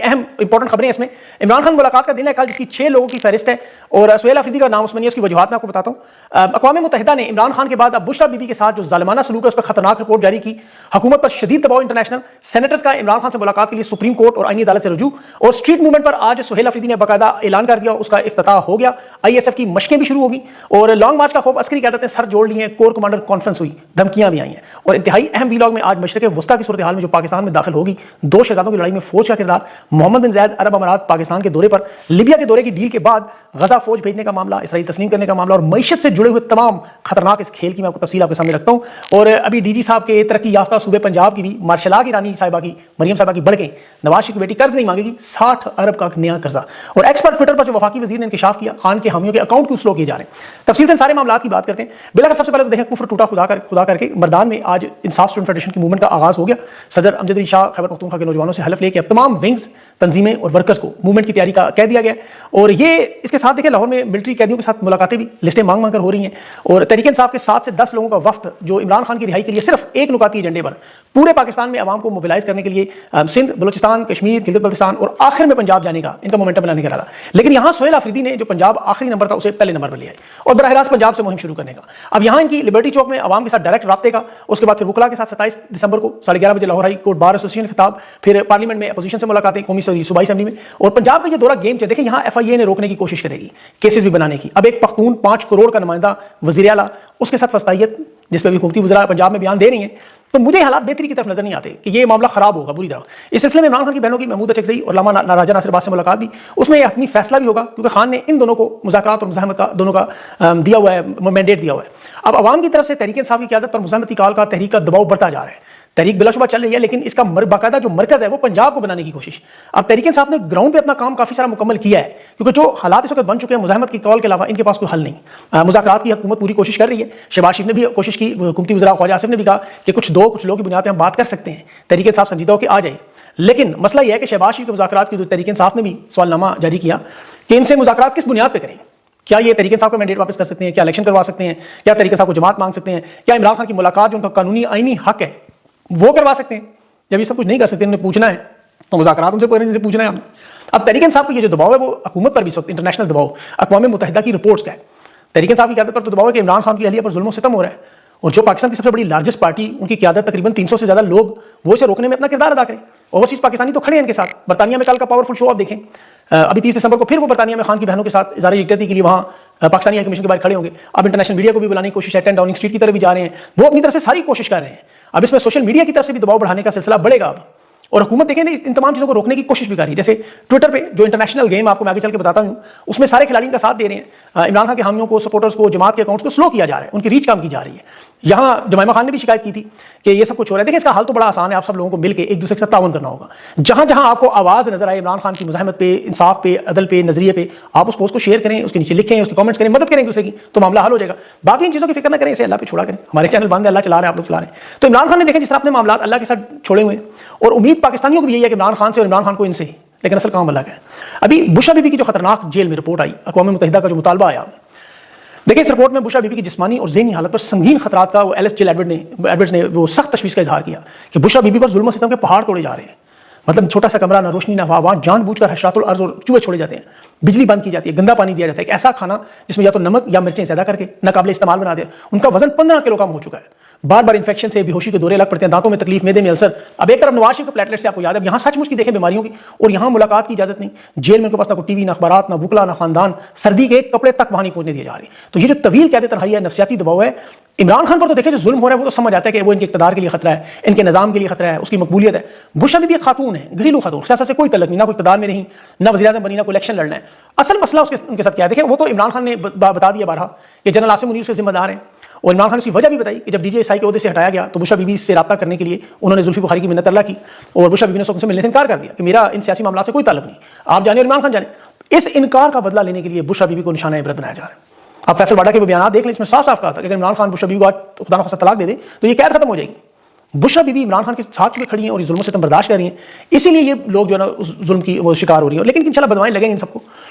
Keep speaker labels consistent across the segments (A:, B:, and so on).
A: اہم انپورٹنٹ خبریں اس میں. عمران خان ملاقات کا دن ہے کل, جس کی 6 لوگوں کی فہرست ہے, اور سہیل آفریدی کا نام اس میں نہیں ہے. اس کی وجوہات میں آپ کو بتاتا ہوں. اقوام متحدہ نے عمران خان کے بعد اب بشرا بی بی کے ساتھ جو ظالمانہ سلوک ہے اس پر خطرناک رپورٹ جاری کی. حکومت پر شدید دباؤ انٹرنیشنل. سینیٹرز کا عمران خان سے ملاقات کے لیے سپریم کورٹ اور آئینی عدالت سے رجوع. اور اسٹریٹ موومنٹ پر آج سہیل آفریدی نے باقاعدہ اعلان کر دیا, اس کا افتتاح ہو گیا. ISF کی مشقیں بھی شروع ہو گئی, اور لانگ مارچ کا خوف عسکری قیادت نے سر جوڑ لی ہیں. کور کمانڈر کانفرنس ہوئی, دھمکیاں بھی آئی ہیں. اور انتہائی اہم ویلاگ میں آج مشرق وسطیٰ کی صورتحال میں جو پاکستان میں داخل ہوگی, 2 شہزادوں کی لڑائی میں فوج کا کردار, محمد بن زید عرب امارات پاکستان کے دورے پر, لیبیا کے دورے کی ڈیل کے بعد غزہ فوج بھیجنے کا معاملہ, اسرائیل تسلیم کرنے کا معاملہ, اور معیشت سے جڑے ہوئے تمام خطرناک اس کھیل کی میں آپ کو تفصیل آپ کے سامنے رکھتا ہوں. اور ابھی DG صاحب کے ترقی یافتہ صوبے پنجاب کی بھی مارشلا کی رانی صاحبہ کی مریم صاحبہ کی بڑھ گئی. نواز شریف کی بیٹی قرض نہیں مانگے گی, 60 ارب کا نیا قرضہ. اور ایکسپرٹ ٹویٹر پر جو وفاقی وزیر نے انکشاف کیا, خان کے حامیوں کے اکاؤنٹ کیوں سلو کیے جا رہے ہیں. تفصیل سے سارے معاملات کی بات کرتے ہیں. بلا سب سے پہلے تو دیکھیں کفر ٹوٹا خدا کر کے مردان میں آج انصاف اسٹوڈنٹ فیڈریشن کی موومنٹ کا آغاز ہو گیا. صدر امجد علی شاہ خیبر پختونخوا کے نوجوانوں سے حلف لے کے اب تمام ونگز, تنظیمیں اور ورکرز کو موومنٹ کی تیاری کا کہہ دیا گیا. اور یہ اس کے ساتھ دیکھیں لاہور میں ملٹری قیدیوں کے ساتھ ملاقاتیں بھی لسٹیں مانگ کر ہو رہی ہیں. اور تحریک انصاف کے 7 سے 10 لوگوں کا وفد جو عمران خان کی رہائی کے لیے صرف ایک نکاتی ایجنڈے پر پورے پاکستان میں عوام کو موبلائز کرنے کے لیے سندھ, بلوچستان, کشمیر, گلگت بلتستان اور آخر میں پنجاب جانے کا ان کا مومنٹم بنانے کا ارادہ. لیکن یہاں سہیل آفریدی نے جو پنجاب آخری نمبر تھا اسے پہلے نمبر پر لیا ہے, اور براہ راست پنجاب سے مہم شروع کرنے کا. اب یہاں ان کی لبرٹی چوک میں عوام کے ساتھ ڈائریکٹ رابطے کا, اس کے بعد پھر وکلا کے ساتھ 27 دسمبر کو 11:30 بجے Lahore high court bar association خطاب, پھر پارلیمنٹ میں اپوزیشن سے ملاقاتیں, قومی صوبائی اسمبلی میں. اور پنجاب کا یہ دورہ گیم دیکھیں یہاں FIA نے روکنے کی کوشش کرے گی, کیسز بھی بنانے کی. اب ایک پختون 5 کروڑ کا نمائندہ وزیر اعلیٰ, اس کے ساتھ فسطائیت جس پہ بھی حکومتی وزراء پنجاب میں بیان دے رہی ہیں, تو مجھے حالات بہتری کی طرف نظر نہیں آتے کہ یہ معاملہ خراب ہوگا بری طرح. اس سلسلے میں عمران خان کی بہنوں کی محمود اچکزئی اور علامہ راجہ ناصر عباس سے ملاقات بھی, اس میں یہ حتمی فیصلہ بھی ہوگا کیونکہ خان نے ان دونوں کو مذاکرات اور مزاحمت کا دونوں کا دیا ہوا ہے, مینڈیٹ دیا ہوا ہے. اب عوام کی طرف سے تحریک انصاف کی قیادت پر مزاحمتی کال کا تحریک کا دباؤ بڑھتا جا رہا ہے. تحریک بلا شبہ چل رہی ہے, لیکن اس کا باقاعدہ جو مرکز ہے وہ پنجاب کو بنانے کی کوشش. اب تحریک انصاف نے گراؤنڈ پہ اپنا کام کافی سارا مکمل کیا ہے, کیونکہ جو حالات اس وقت بن چکے ہیں مزاحمت کی کال کے علاوہ ان کے پاس کوئی حل نہیں. مذاکرات کی حکومت پوری کوشش کر رہی ہے, شہباز شریف نے بھی کوشش کی, حکومتی وزراء خواجہ آصف نے بھی کہا کہ کچھ لوگوں کی بنیاد پہ ہم بات کر سکتے ہیں, تحریک انصاف سنجیدہ ہو کے آ جائے. لیکن مسئلہ یہ ہے کہ شہباز شریف کے مذاکرات کی تحریک انصاف نے بھی سوال نامہ جاری کیا کہ ان سے مذاکرات کس بنیاد پہ کریں. کیا یہ تحریک انصاف کا مینڈیٹ واپس کر سکتے ہیں, کیا الیکشن کروا سکتے ہیں, کیا تحریک انصاف کو جماعت مانگ سکتے ہیں, کیا عمران خان کی ملاقات جو ان کا قانونی آئینی حق ہے وہ کروا سکتے ہیں. جب یہ سب کچھ نہیں کر سکتے, انہوں نے پوچھنا ہے تو مذاکرات ان سے پوچھنا ہے ہم نے. اب تحریک انصاف کا یہ جو دباؤ ہے وہ حکومت پر بھی اس وقت انٹرنیشنل دباؤ اقوام متحدہ کی رپورٹس کا ہے. تحریک انصاف کی قیادت پر تو دباؤ ہے کہ عمران خان کی اہلیہ پر ظلم و ستم ہو رہا ہے, اور جو پاکستان کی سب سے بڑی لارجسٹ پارٹی, ان کی قیادت تقریباً 300 سے زیادہ لوگ, وہ اسے روکنے میں اپنا کردار ادا کریں. اوورسیز پاکستانی تو کھڑے ہیں ان کے ساتھ. برطانیہ میں کل کا پاورفل شو آپ دیکھیں, ابھی 30 دسمبر کو پھر وہ برطانیہ میں خان کی بہنوں کے ساتھ اظہار یکجہتی کے لیے وہاں پاکستانی ہائی کمیشن کے باہر کھڑے ہوں گے. اب انٹرنیشنل میڈیا کو بھی بلانے کی کوشش ہے, 10 ڈاؤننگ اسٹریٹ کی طرف بھی جا رہے ہیں, وہ اپنی طرف سے ساری کوشش کر رہے ہیں. اب اس میں سوشل میڈیا کی طرف سے بھی دباؤ بڑھانے کا سلسلہ بڑھے گا اب, اور حکومت دیکھیں ان تمام چیزوں کو روکنے کی کوشش بھی کر رہی ہے. جیسے ٹویٹر پہ جو انٹرنیشنل گیم آپ کو میں آگے چل کے بتاتا ہوں, اس میں سارے کھلاڑیوں کا ساتھ دے رہے ہیں. عمران خان کے حامیوں کو, سپورٹرز کو, جماعت کے اکاؤنٹس کو سلو کیا جا رہا ہے, ان کی ریچ کم کی جا رہی ہے. یہاں جمائمہ خان نے بھی شکایت کی تھی کہ یہ سب کچھ ہو رہا ہے. دیکھیں اس کا حل تو بڑا آسان ہے, آپ سب لوگوں کو مل کے ایک دوسرے کے ساتھ تعاون کرنا ہوگا. جہاں جہاں آپ کو آواز نظر آئے عمران خان کی مزاحمت پہ, انصاف پہ, عدل پہ, نظریے پہ, آپ اس پوسٹ کو شیئر کریں, اس کے نیچے لکھیں, اس کے کامنٹس کریں, مدد کریں ایک دوسرے کی, تو معاملہ حل ہو جائے گا. باقی ان چیزوں کی فکر نہ کریں, اسے اللہ پہ چھوڑا کریں. ہمارے چینل بند ہے, اللہ چلا رہا ہے, آپ لوگ چلا رہے ہیں. تو عمران خان نے دیکھیں جس طرح اپنے معاملات اللہ کے ساتھ چھوڑے ہوئے ہیں, اور امید پاکستانیوں کو بھی یہی ہے کہ عمران خان سے اور عمران خان کو ان سے, لیکن اصل کام اللہ کا ہے. ابھی بشرا بی بی کی جو خطرناک جیل میں رپورٹ آئی, اقوام متحدہ کا جو مطالبہ آیا, دیکھیں اس رپورٹ میں بشرا بی بی کی جسمانی اور ذہنی حالت پر سنگین خطرات کا وہ ایلس جیل ایڈورڈز نے وہ سخت تشویش کا اظہار کیا کہ بشرا بی بی پر ظلم و ستم کے پہاڑ توڑے جا رہے ہیں. مطلب چھوٹا سا کمرہ, نہ روشنی نہ ہوا, وہاں جان بوجھ کر حشرات الارض اور چوہے چھوڑے جاتے ہیں, بجلی بند کی جاتی ہے, گندا پانی دیا جاتا ہے, ایک ایسا کھانا جس میں یا تو نمک یا مرچیں زیادہ کر کے ناقابل استعمال بنا دے. ان کا وزن 15 کلو کم ہو چکا ہے, بار بار انفیکشن سے, بے ہوشی کے دورے لگ پڑتے ہیں, دانتوں میں تکلیف, معدے میں السر. اب ایک طرف نواز شریف کے پلیٹلیٹ سے آپ کو یاد ہے, یہاں سچ مچ کی دیکھیں بیماریوں کی, اور یہاں ملاقات کی اجازت نہیں. جیل میں ان کے پاس نہ کوئی ٹی وی, نہ اخبارات, نہ وکلا, نہ خاندان, سردی کے ایک کپڑے تک وہاں نہیں پہنچنے دیے جا رہے. تو یہ جو طویل قیادت تنہائی ہے, نفسیاتی دباؤ ہے. عمران خان پر تو دیکھیں جو ظلم ہو رہا ہے وہ تو سمجھ آتا ہے کہ وہ ان کے اقتدار کے لیے خطرہ ہے, ان کے نظام کے لیے خطرہ ہے, اس کی مقبولیت ہے. بشرا بی بی ایک خاتون ہے, گھریلو خاتون, سیاست سے کوئی تعلق نہیں, نہ کوئی اقتدار میں نہیں, نہ وزیر اعظم بنی, نہ کوئی الیکشن لڑنا ہے. اصل مسئلہ ان کے ساتھ کیا ہے دیکھیں, وہ تو عمران خان نے بتا دیا بارہا کہ جنرل عاصم منیر اس کے ذمہ دار ہیں, اور عمران خان نے اس کی وجہ بھی بتائی کہ جب DJSI کے عہدے سے ہٹایا گیا تو بشرا بی بی سے رابطہ کرنے کے لیے انہوں نے زلفی بخاری کی منت اللہ کی, اور بشرا بی بی نے ان سے ملنے سے انکار کر دیا کہ میرا ان سیاسی معاملات سے کوئی تعلق نہیں, آپ جانے اور عمران خان جانے. اس انکار کا بدلہ لینے کے لیے بشرا بی بی کو نشانہ عبرت بنایا جا رہا ہے. آپ فیصل واڈا کے بیانات دیکھ لیں, اس میں صاف صاف کہا تھا کہ اگر عمران خان بشرا بی بی کو خدا نخواستہ طلاق دے دے تو یہ قید ختم ہو جائے گی. بشرا بی بی عمران خان کے ساتھ چکے کھڑی ہیں اور یہ ظلم و ستم برداشت کر رہی ہیں, اسی لیے یہ لوگ جو ہے نا اس ظلم کی وہ شکار ہو رہی ہیں. لیکن انشاءاللہ بدوائیں لگیں ان سب کو.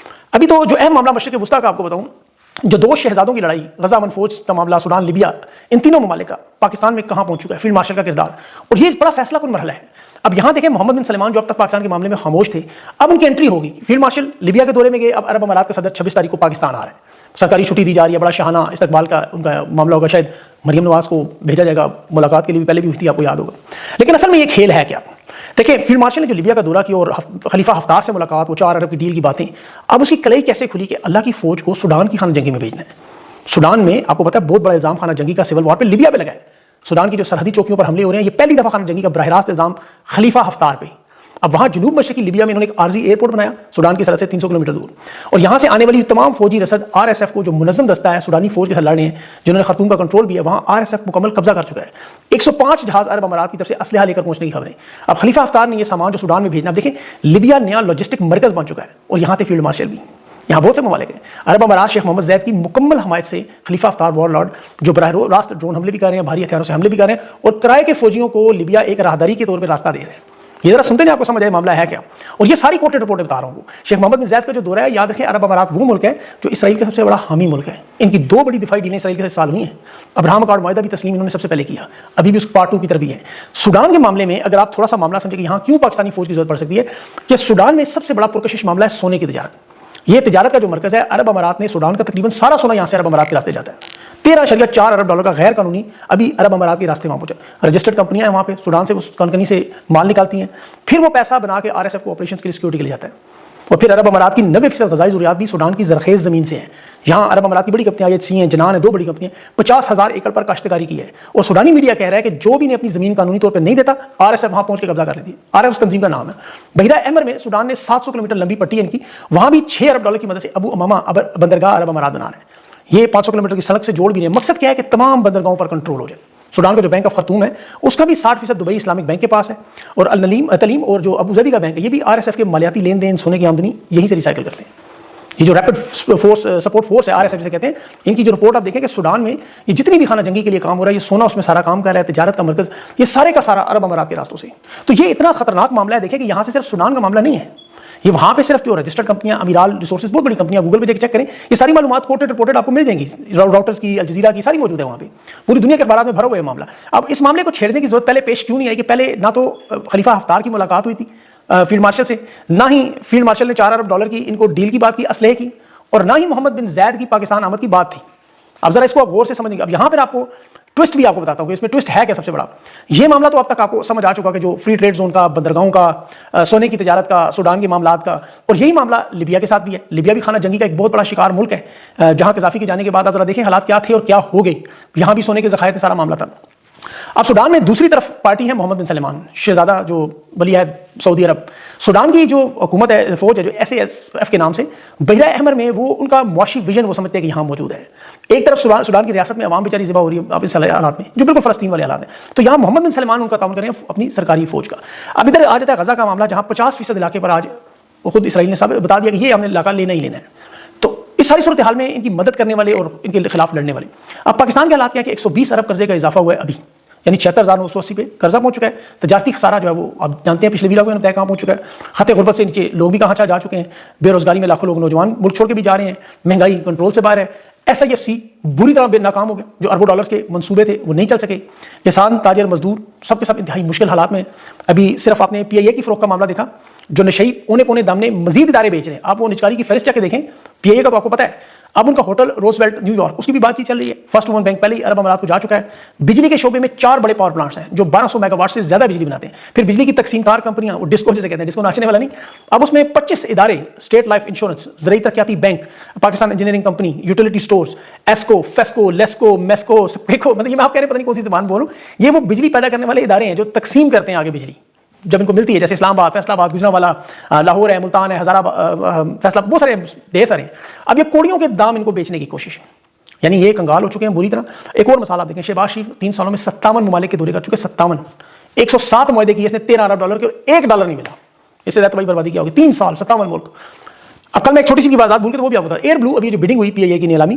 A: ابھی تو جو اہم معاملہ مشرق وسطیٰ کا آپ کو بتاؤں, جو دو شہزادوں کی لڑائی، غزہ من فوج کا معاملہ، سوڈان، لیبیا، ان تینوں ممالک کا پاکستان میں کہاں پہنچ چکا ہے، فیلڈ مارشل کا کردار، اور یہ بڑا فیصلہ کن مرحلہ ہے۔ اب یہاں دیکھیں محمد بن سلمان جو اب تک پاکستان کے معاملے میں خاموش تھے، اب ان کی انٹری ہوگی۔ فیلڈ مارشل لیبیا کے دورے میں گئے، اب عرب امارات کا صدر 26 تاریخ کو پاکستان آ رہا ہے، سرکاری چھٹی دی جا رہی ہے، بڑا شاہانہ استقبال کا ان کا معاملہ ہوگا، شاید مریم نواز کو بھیجا جائے گا ملاقات کے لیے، پہلے بھی ہوئی تھی، آپ کو یاد ہوگا۔ لیکن اصل میں یہ کھیل ہے کیا؟ دیکھیں فیلڈ مارشل نے جو لیبیا کا دورہ کیا اور خلیفہ حفتار سے ملاقات، وہ 4 ارب کی ڈیل کی باتیں، اب اس کی کلئی کیسے کھلی کہ اللہ کی فوج کو سوڈان کی خانہ جنگی میں بھیجنا ہے۔ سوڈان میں آپ کو پتا ہے بہت بڑا الزام خانہ جنگی کا سول وار پہ لیبیا پہ لگا ہے، سوڈان کی جو سرحدی چوکیوں پر حملے ہو رہے ہیں، یہ پہلی دفعہ خانہ جنگی کا براہ راست الزام خلیفہ حفتار پہ۔ اب وہاں جنوب مشرقی لیبیا میں انہوں نے ایک عارضی ایئرپورٹ بنایا سوڈان کی سرحد سے 300 کلومیٹر دور، اور یہاں سے آنے والی تمام فوجی رسد RSF کو جو منظم دستہ ہے سوڈانی فوج کے ساتھ لڑ رہے ہیں، جنہوں نے خرطوم کا کنٹرول بھی ہے، وہاں RSF مکمل قبضہ کر چکا ہے۔ 105 جہاز عرب امارات کی طرف سے اسلحہ لے کر پہنچنے کی خبریں۔ اب خلیفہ حفتار نے یہ سامان جو سوڈان میں بھیجنا، دیکھیں لیبیا نیا لاجسٹک مرکز بن چکا ہے، اور یہاں تھے فیلڈ مارشل بھی، یہاں بہت سے ممالک ہیں۔ عرب امارات شیخ محمد زید کی مکمل حمایت سے خلیفہ حفتار وار لارڈ جو براہ راست ڈرون حملے بھی کر رہے ہیں، بھاری ہتھیاروں سے حملے بھی کر رہے ہیں، اور کرائے کے فوجیوں کو لیبیا ایک راہداری کے طور پہ راستہ دے رہے ہیں۔ یہ ذرا سنتے ہیں آپ کو سمجھ آئے معاملہ ہے کیا، اور یہ ساری کوٹڈ رپورٹیں بتا رہا ہوں۔ شیخ محمد بن زید کا جو دورہ ہے، یاد رکھیں عرب امارات وہ ملک ہے جو اسرائیل کا سب سے بڑا حامی ملک ہے، ان کی 2 بڑی دفاعی ڈیلیں اسرائیل کے ساتھ سال ہوئی ہیں، ابراہم اکارڈ معاہدہ بھی تسلیم انہوں نے سب سے پہلے کیا، ابھی بھی اس پارٹ 2 کی طرف بھی ہے۔ سوڈان کے معاملے میں اگر آپ تھوڑا سا معاملہ سمجھیں کہ یہاں کیوں پاکستانی فوج کی ضرورت پڑ سکتی ہے، کہ سوڈان میں سب سے بڑا پرکشش معاملہ ہے سونے کی تجارت۔ یہ تجارت کا جو مرکز ہے عرب امارات نے سوڈان کا تقریباً سارا سونا یہاں سے عرب امارات کے راستے جاتا ہے۔ 13.4 ارب ڈالر کا غیر قانونی ابھی عرب امارات کے راستے وہاں پہنچا، رجسٹرڈ کمپنیاں ہیں وہاں پہ، سوڈان سے اس کمپنی سے مال نکالتی ہیں، پھر وہ پیسہ بنا کے RSF کو آپریشنز کے لیے سیکورٹی کے لیے جاتا ہے، اور پھر عرب امارات کی 90% غذائی ضروریات بھی سوڈان کی زرخیز زمین سے ہیں۔ یہاں عرب امارات کی بڑی کمپنیاں IHC ہیں، جنان ہیں، 2 بڑی کمپنیاں 50,000 ایکڑ پر کاشتکاری کی ہے، اور سوڈانی میڈیا کہہ رہا ہے کہ جو بھی نے اپنی زمین قانونی طور پر نہیں دیتا RSF وہاں پہنچ کے قبضہ کر لیتی ہے۔ RSF اس تنظیم کا نام ہے۔ بحیرہ احمر میں سوڈان نے 700 کلومیٹر لمبی پٹی ان کی، وہاں بھی 6 ارب ڈالر کی مدد سے ابو امامہ بندرگاہ عرب امارات بنا رہے ہیں، یہ 500 کلومیٹر کی سڑک سے جوڑ بھی رہے ہیں۔ مقصد کیا ہے کہ تمام بندرگاہوں پر کنٹرول ہو جائے۔ سوڈان کا جو بینک آف خرطوم ہے اس کا بھی 60% دبئی اسلامک بینک کے پاس ہے، اور تلیم اور جو ابو ظبی کا بینک ہے یہ بھی RSF کے مالیاتی لین دین، سونے کی آمدنی یہیں سے ریسائیکل کرتے ہیں۔ یہ جو ریپڈ سپورٹ فورس ہے RSF سے کہتے ہیں، ان کی جو رپورٹ آپ دیکھیں کہ سوڈان میں یہ جتنی بھی خانہ جنگی کے لیے کام ہو رہا ہے، یہ سونا اس میں سارا کام کر رہا ہے، تجارت کا مرکز یہ سارے کا سارا عرب امارات کے راستوں سے۔ تو یہ اتنا خطرناک معاملہ ہے، دیکھیں کہ یہاں سے صرف سوڈان کا معاملہ نہیں ہے، یہ وہاں پہ صرف جو رجسٹرڈ کمپنیاں، امیرال ریسورسز، بہت بڑی کمپنیاں، گوگل پہ جا کے چیک کریں، یہ ساری معلومات کوٹڈ رپورٹڈ آپ کو مل جائیں گی، راؤٹرز کی، الجزیرہ کی، ساری موجود ہے وہاں پہ، پوری دنیا کے اخبارات میں بھرا ہوا ہے معاملہ۔ اب اس معاملے کو چھیڑنے کی ضرورت پہلے پیش کیوں نہیں آئی کہ پہلے نہ تو خلیفہ حفتار کی ملاقات ہوئی تھی فیلڈ مارشل سے، نہ ہی فیلڈ مارشل نے 4 ارب ڈالر کی ان کو ڈیل کی بات کی، اسلحے کی، اور نہ ہی محمد بن زید کی پاکستان آمد کی بات تھی۔ اب ذرا اس کو آپ غور سے سمجھیں گے۔ اب یہاں پر آپ کو ٹوسٹ بھی آپ کو بتاتا ہوں کہ اس میں ٹوسٹ ہے کیا سب سے بڑا۔ یہ معاملہ تو اب تک آپ کو سمجھ آ چکا کہ جو فری ٹریڈ زون کا، بندرگاہوں کا، سونے کی تجارت کا، سوڈان کے معاملات کا، اور یہی معاملہ لیبیا کے ساتھ بھی ہے۔ لیبیا بھی خانہ جنگی کا ایک بہت بڑا شکار ملک ہے، جہاں قذافی کے جانے کے بعد آپ ذرا دیکھیں حالات کیا تھے اور کیا ہو گئے، یہاں بھی سونے کے ذخائر سے سارا معاملہ تھا۔ اب سوڈان میں دوسری طرف پارٹی ہے محمد بن سلمان، شہزادہ جو ولی عہد سعودی عرب۔ سوڈان کی جو حکومت ہے، فوج ہے جو SAF کے نام سے، بحیرہ احمر میں وہ ان کا معاشی ویژن وہ سمجھتے ہیں کہ یہاں موجود ہے۔ ایک طرف سوڈان کی ریاست میں عوام بیچاری ذبح ہو رہی ہے اب اس حالات میں، جو بالکل فلسطین والے حالات ہیں، تو یہاں محمد بن سلمان ان کا تعاون کریں اپنی سرکاری فوج کا۔ اب ادھر آ جاتا ہے غزہ کا معاملہ، جہاں 50% علاقے پر آج خود اسرائیل نے بتا دیا کہ یہ ہم نے علاقہ لینا ہی لینا ہے۔ تو اس ساری صورتحال میں ان کی مدد کرنے والے اور ان کے خلاف لڑنے والے، اب پاکستان کے حالات کیا ہے کہ 120 ارب قرضے کا اضافہ ہوا ہے ابھی، یعنی 76,980 پہ قرضہ پہنچ چکا ہے۔ تجارتی خسارہ جو ہے وہ آپ جانتے ہیں پچھلے ویلاگ میں طے کہاں پہنچ چکا ہے، خط غربت سے نیچے لوگ بھی کہاں جا چکے ہیں، بے روزگاری میں لاکھوں لوگ نوجوان ملک چھوڑ کے بھی جا رہے ہیں، مہنگائی کنٹرول سے باہر ہے، SIFC بری طرح ناکام ہو گیا، جو اربوں ڈالرز کے منصوبے تھے وہ نہیں چل سکے، کسان، تاجر، مزدور سب کے سب انتہائی مشکل حالات میں۔ ابھی صرف آپ نے PIA کی فروخت کا معاملہ دیکھا، جو نشئی اونے پونے دام نے مزید ادارے بیچ رہے ہیں، آپ وہ نجکاری کی فہرست جا کے دیکھیں PIA کا تو آپ کو پتا ہے۔ اب ان کا ہوٹل روزویلٹ نیو یارک، اس کی بھی بات چیت چل رہی ہے، فرسٹ وومن بینک پہلے ہی عرب امارات کو جا چکا ہے۔ بجلی کے شعبے میں 4 بڑے پاور پلانٹس ہیں جو 1200 میگا واٹ سے زیادہ بجلی بناتے ہیں۔ پھر بجلی کی تقسیم کار کمپنیاں، وہ ڈسکو جسے کہتے ہیں، ڈسکو ناچنے والا نہیں، اب اس میں 25 ادارے، اسٹیٹ لائف انشورنس، زرعی ترقیاتی bank, Pakistan engineering company, utility stores, IESCO, FESCO, LESCO, MESCO, SEPCO, مطلب یہ میں آپ کہہ رہے ہیں پتہ نہیں کون سی زبان بولوں، یہ وہ بجلی پیدا کرنے والے ادارے ہیں جو تقسیم کرتے ہیں آگے بجلی جب ان کو ملتی ہے، جیسے اسلام آباد، فیصل آباد، گجرانوالہ، لاہور ہے، ملتان ہے، فیصلہ، بہت سارے ڈھیر سارے ہیں۔ اب یہ کوڑیوں کے دام ان کو بیچنے کی کوشش ہے، یعنی یہ کنگال ہو چکے ہیں بری طرح۔ ایک اور مثال آپ دیکھیں، شہباز شریف 3 سالوں میں 57 ممالک کے دورے کر چکے، 57، 107 معاہدے کیے، اس نے 13 ارب ڈالر کے، اور $1 نہیں ملا، اس سے زیادہ تباہی بربادی کیا ہوگی، 3 سال 57 ملک۔ اب کل میں ایک چھوٹی سی بات بھول کے تو وہ بھی آپ کو بتا، ایئر بلو ابھی جو بڈنگ ہوئی PIA کی نیلامی،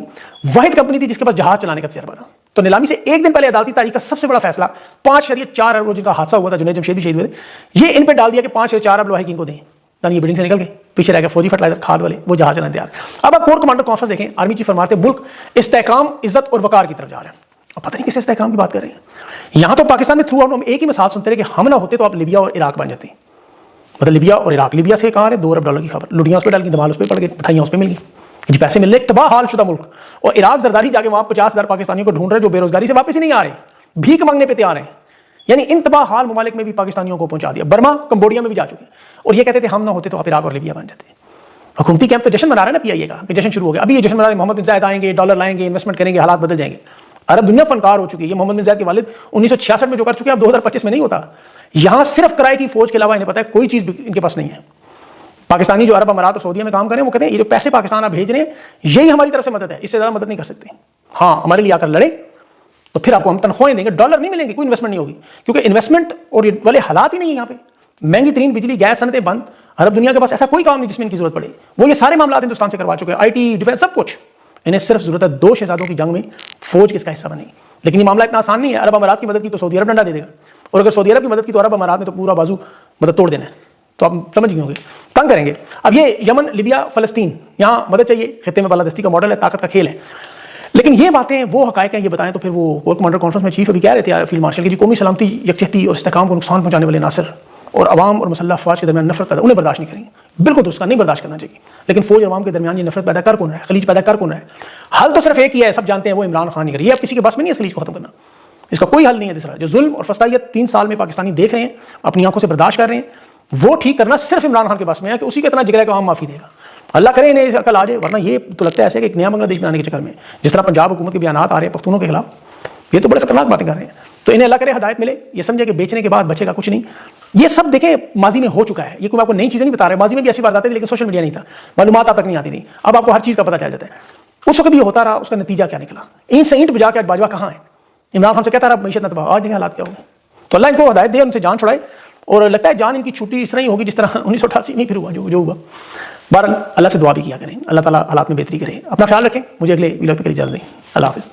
A: واحد کمپنی تھی جس کے پاس جہاز چلانے کا تجربہ تھا، تو نیلامی سے ایک دن پہلے عدالتی تاریخ کا سب سے بڑا فیصلہ 5.4 ارب جن کا حادثہ ہوا تھا، جنید جمشید بھی شہید ہوئے تھے، یہ ان پہ ڈال دیا کہ 5.4 ارب لوہے کی ان کو دیں، یعنی یہ بڈنگ سے نکل گئے۔ پیچھے رہ گئے فوجی فرٹلائزر کھاد والے، وہ جہاز چلانے تیار۔ اب آپ کور کمانڈر کانفرنس دیکھیں، آرمی چیف فرماتے ہیں ملک استحکام، عزت اور وقار کی طرف جا رہے ہیں۔ اب پتہ نہیں کس استحکام کی بات کر رہے ہیں۔ یہاں تو پاکستان میں تھرو آؤٹ ہم ایک ہی مثال سنتے رہے کہ ہم نہ ہوتے تو آپ لیبیا اور عراق بن جاتے ہیں، مطلب لیبیا اور عراق۔ لیبیا سے کہاں ہے $2 ارب کی خبر، لڑیاں اس پہ ڈال گئی، دمال اس پہ پڑ گئی، مٹھائیاں اس پہ مل گئی، جی پیسے مل رہے، تباہ حال شدہ ملک۔ اور عراق زرداری جا کے وہاں 50,000 پاکستانیوں کو ڈھونڈ رہے جو بے روزگاری سے واپس ہی نہیں آ رہے، بھیک مانگنے پہ تیار ہیں۔ یعنی ان تباہ حال ممالک میں بھی پاکستانیوں کو پہنچا دیا، برما کمبوڈیا میں بھی جا چکے ہیں، اور یہ کہتے تھے ہم نہ ہوتے تو آپ عراق اور لیبیا بن جاتے ہیں۔ حکومتی کیمپ تو جشن منا رہا ہے نا پی آئی اے کا، کہ جشن شروع ہو گیا، ابھی یہ جشن منا رہے ہیں، محمد بن زائد آئیں گے، ڈالر لائیں گے، انویسٹمنٹ کریں گے، حالات بدل جائیں گے۔ عرب دنیا فنکار ہو چکی ہے، یہ محمد بن زائد کے والد 1966 میں جو کر چکے ہیں اب 2025 میں نہیں ہوتا۔ یہاں صرف کرائے کی فوج کے علاوہ انہیں پتا ہے کوئی چیز ان کے پاس نہیں ہے۔ پاکستانی جو عرب امارات اور سعودیہ میں کام کریں وہ کہتے ہیں یہ جو پیسے پاکستان آپ بھیج رہے ہیں یہی ہماری طرف سے مدد ہے، اس سے زیادہ مدد نہیں کر سکتے۔ ہاں ہمارے لیے آ کر لڑیں تو پھر آپ کو ہم تنخواہیں دیں گے، ڈالر نہیں ملیں گے، کوئی انویسٹمنٹ نہیں ہوگی، کیونکہ انویسٹمنٹ اور یہ والے حالات ہی نہیں ہیں یہاں پہ۔ مہنگی ترین بجلی، گیس صنعتیں بند، عرب دنیا کے پاس ایسا کوئی کام نہیں جس میں ان کی ضرورت پڑے، وہ یہ سارے معاملات ہندوستان سے کروا چکے ہیں، آئی ٹی، ڈیفینس، سب کچھ۔ انہیں صرف ضرورت ہے 2 شہزادوں کی جنگ میں فوج کس کا حصہ بنے گی، لیکن یہ معاملہ اتنا آسان نہیں ہے۔ عرب امارات کی مدد کی تو سعودی عرب ڈنڈا دے دے گا، اور اگر سعودی عرب کی مدد کی تو عرب امارات نے تو پورا بازو مدد توڑ دینا ہے، تو آپ سمجھ گئے ہوں گے، تنگ کریں گے۔ اب یہ یمن، لیبیا، فلسطین، یہاں مدد چاہیے، خطے میں بالادستی کا ماڈل ہے، طاقت کا کھیل ہے، لیکن یہ باتیں وہ حقائق ہیں، یہ بتائیں تو پھر وہ کور کمانڈر کانفرنس میں چیف ابھی کہہ رہے تھے فیلڈ مارشل کی جی قومی سلامتی، یکجہتی اور استحکام کو نقصان پہنچانے والے عناصر اور عوام اور مسلح افواج کے درمیان نفرت پیدا، انہیں برداشت نہیں کریں گے، بالکل درست، نہیں برداشت کرنا چاہیے۔ لیکن فوج اور عوام کے درمیان یہ نفرت پیدا کر کون رہا ہے، خلیج پیدا کر کون رہا ہے؟ حل تو صرف ایک ہی ہے، سب جانتے ہیں، وہ عمران خان نہیں کر، یہ اب کسی کے بس میں نہیں ہے اس خلیج کو ختم کرنا، اس کا کوئی حل نہیں ہے دوسرا۔ جو ظلم اور فسادیت 3 سال میں پاکستانی دیکھ رہے ہیں، اپنی آنکھوں سے برداشت کر رہے ہیں، وہ ٹھیک کرنا صرف عمران خان کے بس میں ہے کہ اسی کے اتنا جگر ہے کہ عوام معافی دے گا۔ اللہ کرے انہیں عقل آ جائے، ورنہ یہ تو لگتا ہے ایسے کہ ایک نیا بنگلہ دیش بنانے کے چکر میں جس طرح پنجاب حکومت کے بیانات آ رہے ہیں پختونوں کے خلاف، یہ تو بڑے خطرناک باتیں کر رہے ہیں۔ تو انہیں اللہ کرے ہدایت ملے، یہ سمجھے کہ بیچنے کے بعد بچے گا کچھ نہیں۔ یہ سب دیکھیں ماضی میں ہو چکا ہے، یہ کوئی آپ کو نئی چیزیں نہیں بتا رہے، ماضی میں بھی ایسی بات آتی تھی لیکن سوشل میڈیا نہیں تھا، معلومات آپ تک نہیں آتی تھی، اب آپ کو ہر چیز کا پتہ چل جاتا ہے۔ اس وقت بھی یہ ہوتا رہا، اس کا نتیجہ کیا نکلا؟ اینٹ سے اینٹ بجا کے آج باجوہ کہاں ہے؟ عمران خان سے کہتا رہا معیشت نہ تباہ، آج دیکھیں حالات کیا ہوئے۔ تو اللہ ان کو ہدایت دے، ان سے جان چھڑائے، اور لگتا ہے جان ان کی چھوٹی اس طرح ہی ہوگی جس طرح 1988 میں پھر ہوا جو ہوا۔ بہرحال اللہ سے دعا بھی کیا کریں، اللہ تعالیٰ حالات میں بہتری کرے۔ اپنا خیال رکھیں، مجھے اگلے ویلاگ تک اجازت دیں، اللہ حافظ۔